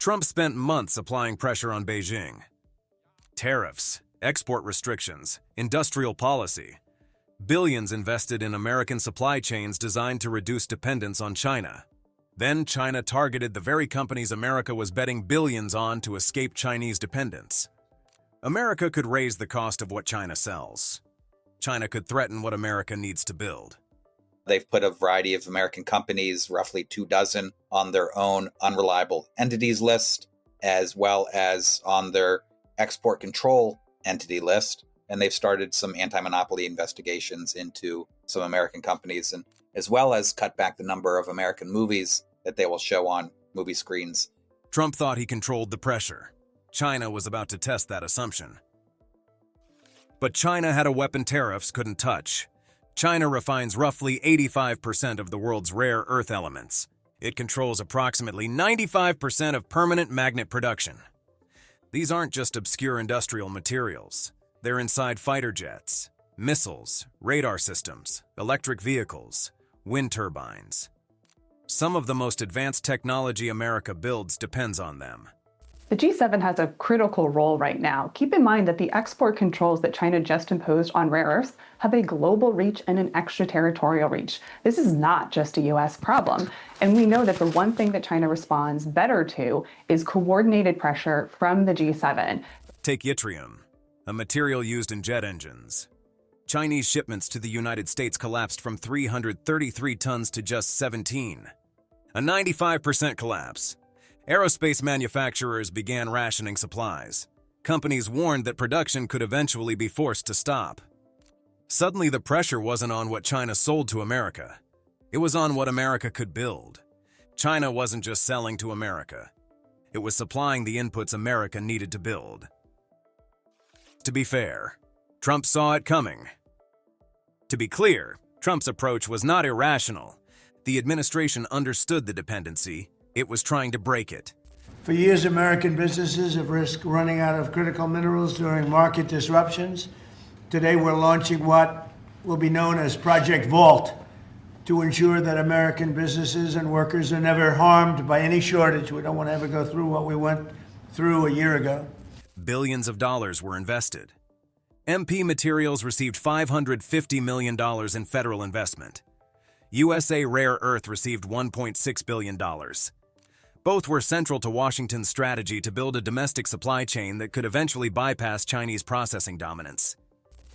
Trump spent months applying pressure on Beijing. Tariffs, export restrictions, industrial policy. Billions invested in American supply chains designed to reduce dependence on China. Then China targeted the very companies America was betting billions on to escape Chinese dependence. America could raise the cost of what China sells. China could threaten what America needs to build. They've put a variety of American companies, roughly 24, on their own unreliable entities list, as well as on their export control entity list. And they've started some anti-monopoly investigations into some American companies, and as well as cut back the number of American movies that they will show on movie screens. Trump thought he controlled the pressure. China was about to test that assumption. But China had a weapon tariffs couldn't touch. China refines roughly 85% of the world's rare earth elements. It controls approximately 95% of permanent magnet production. These aren't just obscure industrial materials. They're inside fighter jets, missiles, radar systems, electric vehicles, wind turbines. Some of the most advanced technology America builds depends on them. The G7 has a critical role right now. Keep in mind that the export controls that China just imposed on rare earths have a global reach and an extraterritorial reach. This is not just a US problem. And we know that the one thing that China responds better to is coordinated pressure from the G7. Take yttrium, a material used in jet engines. Chinese shipments to the United States collapsed from 333 tons to just 17. A 95% collapse. Aerospace manufacturers began rationing supplies. Companies warned that production could eventually be forced to stop. Suddenly, the pressure wasn't on what China sold to America. It was on what America could build. China wasn't just selling to America. It was supplying the inputs America needed to build. To be fair, Trump saw it coming. To be clear, Trump's approach was not irrational. The administration understood the dependency. It was trying to break it. For years, American businesses have risked running out of critical minerals during market disruptions. Today, we're launching what will be known as Project Vault to ensure that American businesses and workers are never harmed by any shortage. We don't want to ever go through what we went through a year ago. Billions of dollars were invested. MP Materials received $550 million in federal investment. USA Rare Earth received $1.6 billion. Both were central to Washington's strategy to build a domestic supply chain that could eventually bypass Chinese processing dominance.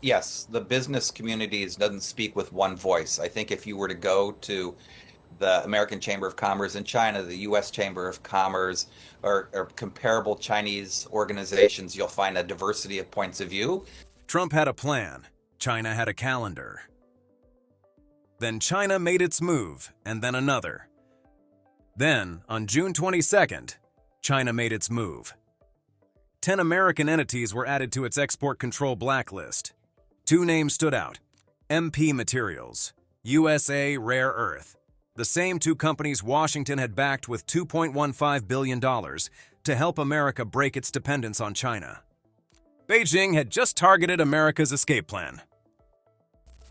Yes, the business communities doesn't speak with one voice. I think if you were to go to the American Chamber of Commerce in China, the U.S. Chamber of Commerce, or comparable Chinese organizations, you'll find a diversity of points of view. Trump had a plan. China had a calendar. Then China made its move, and then another. Then, on June 22nd, China made its move. 10 American entities were added to its export control blacklist. 2 names stood out: MP Materials, USA Rare Earth, the same 2 companies Washington had backed with $2.15 billion to help America break its dependence on China. Beijing had just targeted America's escape plan.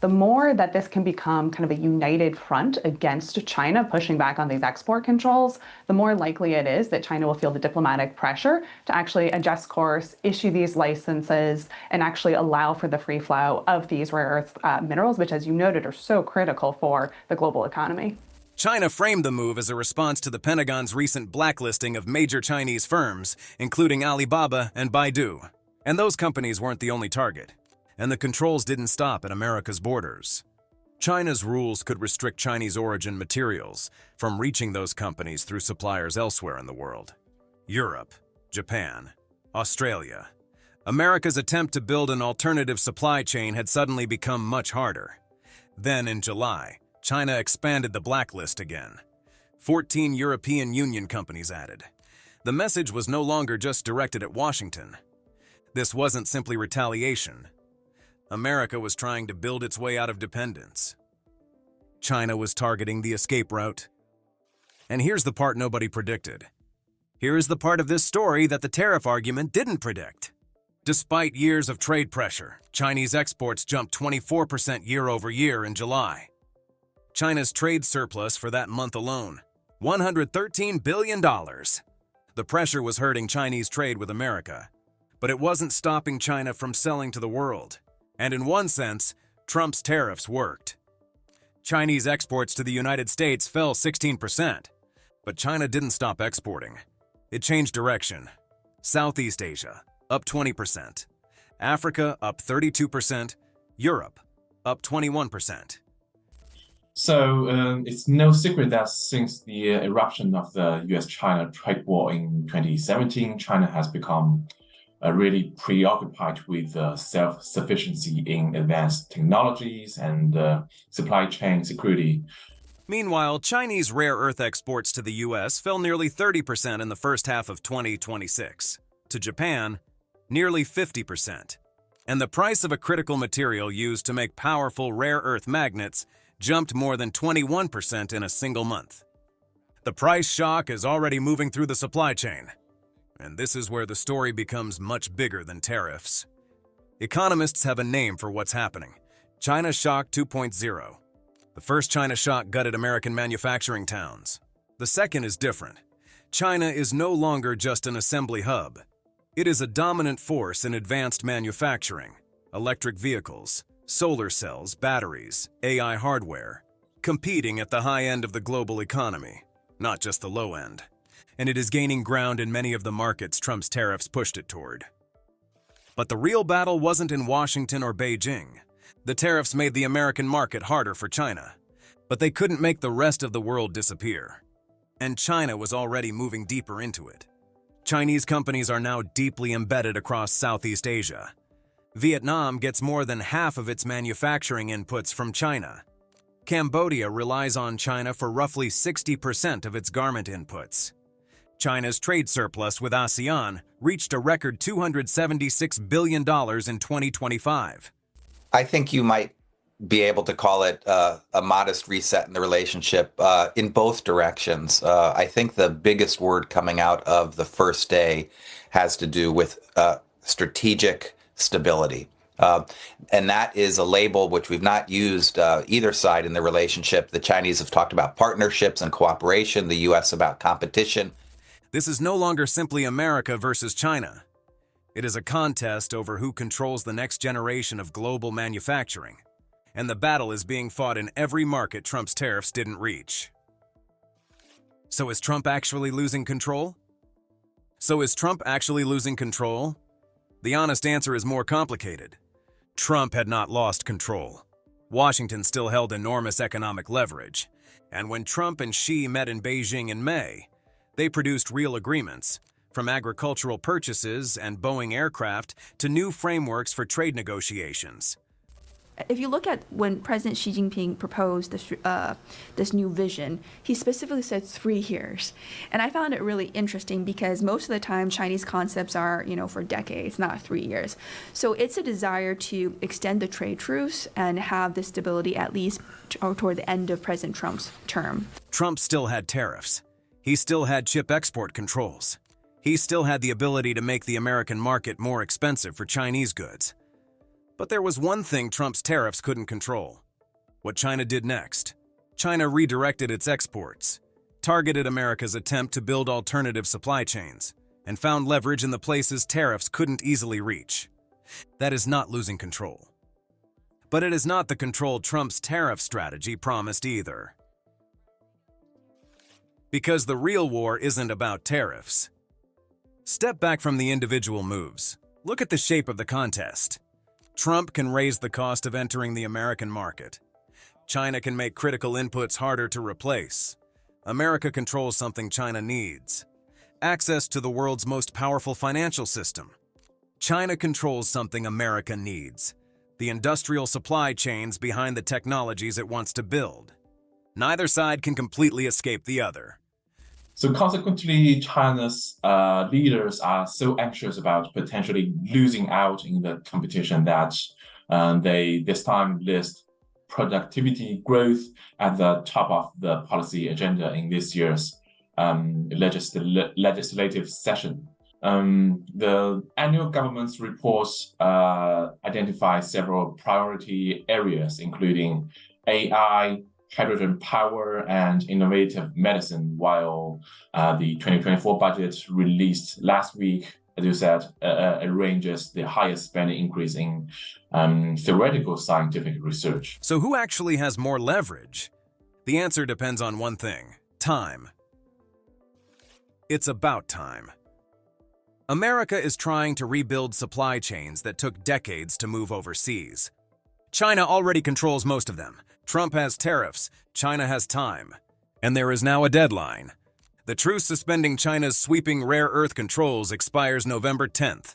The more that this can become kind of a united front against China pushing back on these export controls, the more likely it is that China will feel the diplomatic pressure to actually adjust course, issue these licenses, and actually allow for the free flow of these rare earth minerals, which, as you noted, are so critical for the global economy. China framed the move as a response to the Pentagon's recent blacklisting of major Chinese firms, including Alibaba and Baidu. And those companies weren't the only target. And the controls didn't stop at America's borders. China's rules could restrict Chinese origin materials from reaching those companies through suppliers elsewhere in the world. Europe, Japan, Australia. America's attempt to build an alternative supply chain had suddenly become much harder. Then in July, China expanded the blacklist again. 14 European Union companies added. The message was no longer just directed at Washington. This wasn't simply retaliation. America was trying to build its way out of dependence. China was targeting the escape route. And here's the part nobody predicted. Here's the part of this story that the tariff argument didn't predict. Despite years of trade pressure, Chinese exports jumped 24% year over year in July. China's trade surplus for that month alone, $113 billion. The pressure was hurting Chinese trade with America, but it wasn't stopping China from selling to the world. And in one sense, Trump's tariffs worked. Chinese exports to the United States fell 16%, but China didn't stop exporting. It changed direction. Southeast Asia, up 20%. Africa, up 32%. Europe, up 21%. So it's no secret that since the eruption of the US-China trade war in 2017, China has become really preoccupied with self-sufficiency in advanced technologies and supply chain security. Meanwhile, Chinese rare earth exports to the U.S. fell nearly 30% in the first half of 2026. To Japan, nearly 50%. And the price of a critical material used to make powerful rare earth magnets jumped more than 21% in a single month. The price shock is already moving through the supply chain. And this is where the story becomes much bigger than tariffs. Economists have a name for what's happening: China Shock 2.0. The first China shock gutted American manufacturing towns. The second is different. China is no longer just an assembly hub. It is a dominant force in advanced manufacturing, electric vehicles, solar cells, batteries, AI hardware, competing at the high end of the global economy, not just the low end. And it is gaining ground in many of the markets Trump's tariffs pushed it toward. But the real battle wasn't in Washington or Beijing. The tariffs made the American market harder for China, but they couldn't make the rest of the world disappear. And China was already moving deeper into it. Chinese companies are now deeply embedded across Southeast Asia. Vietnam gets more than half of its manufacturing inputs from China. Cambodia relies on China for roughly 60% of its garment inputs. China's trade surplus with ASEAN reached a record $276 billion in 2025. I think you might be able to call it a modest reset in the relationship in both directions. I think the biggest word coming out of the first day has to do with strategic stability. And that is a label which we've not used either side in the relationship. The Chinese have talked about partnerships and cooperation, the U.S. about competition. This is no longer simply America versus China. It is a contest over who controls the next generation of global manufacturing. And the battle is being fought in every market Trump's tariffs didn't reach. So is Trump actually losing control? The honest answer is more complicated. Trump had not lost control. Washington still held enormous economic leverage. And when Trump and Xi met in Beijing in May, they produced real agreements, from agricultural purchases and Boeing aircraft to new frameworks for trade negotiations. If you look at when President Xi Jinping proposed this new vision, he specifically said 3 years. And I found it really interesting because most of the time Chinese concepts are, for decades, not 3 years. So it's a desire to extend the trade truce and have this stability at least toward the end of President Trump's term. Trump still had tariffs. He still had chip export controls. He still had the ability to make the American market more expensive for Chinese goods. But there was one thing Trump's tariffs couldn't control: what China did next. China redirected its exports, targeted America's attempt to build alternative supply chains, and found leverage in the places tariffs couldn't easily reach. That is not losing control. But it is not the control Trump's tariff strategy promised either. Because the real war isn't about tariffs. Step back from the individual moves. Look at the shape of the contest. Trump can raise the cost of entering the American market. China can make critical inputs harder to replace. America controls something China needs: access to the world's most powerful financial system. China controls something America needs: the industrial supply chains behind the technologies it wants to build. Neither side can completely escape the other. So consequently, China's leaders are so anxious about potentially losing out in the competition that they this time list productivity growth at the top of the policy agenda in this year's legislative session. The annual government's reports identify several priority areas, including AI, hydrogen power and innovative medicine, while the 2024 budget released last week, as you said, arranges the highest spending increase in theoretical scientific research. So who actually has more leverage? The answer depends on one thing: time. It's about time. America is trying to rebuild supply chains that took decades to move overseas. China already controls most of them. Trump has tariffs, China has time. And there is now a deadline. The truce suspending China's sweeping rare earth controls expires November 10th,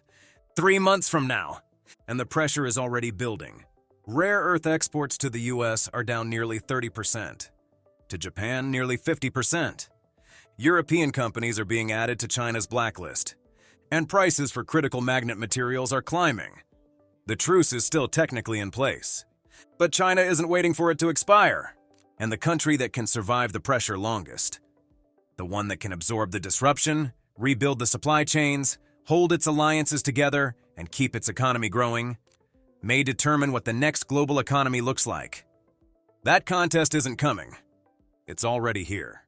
3 months from now. And the pressure is already building. Rare earth exports to the US are down nearly 30%. To Japan, nearly 50%. European companies are being added to China's blacklist. And prices for critical magnet materials are climbing. The truce is still technically in place. But China isn't waiting for it to expire. And the country that can survive the pressure longest, the one that can absorb the disruption, rebuild the supply chains, hold its alliances together, and keep its economy growing, may determine what the next global economy looks like. That contest isn't coming. It's already here.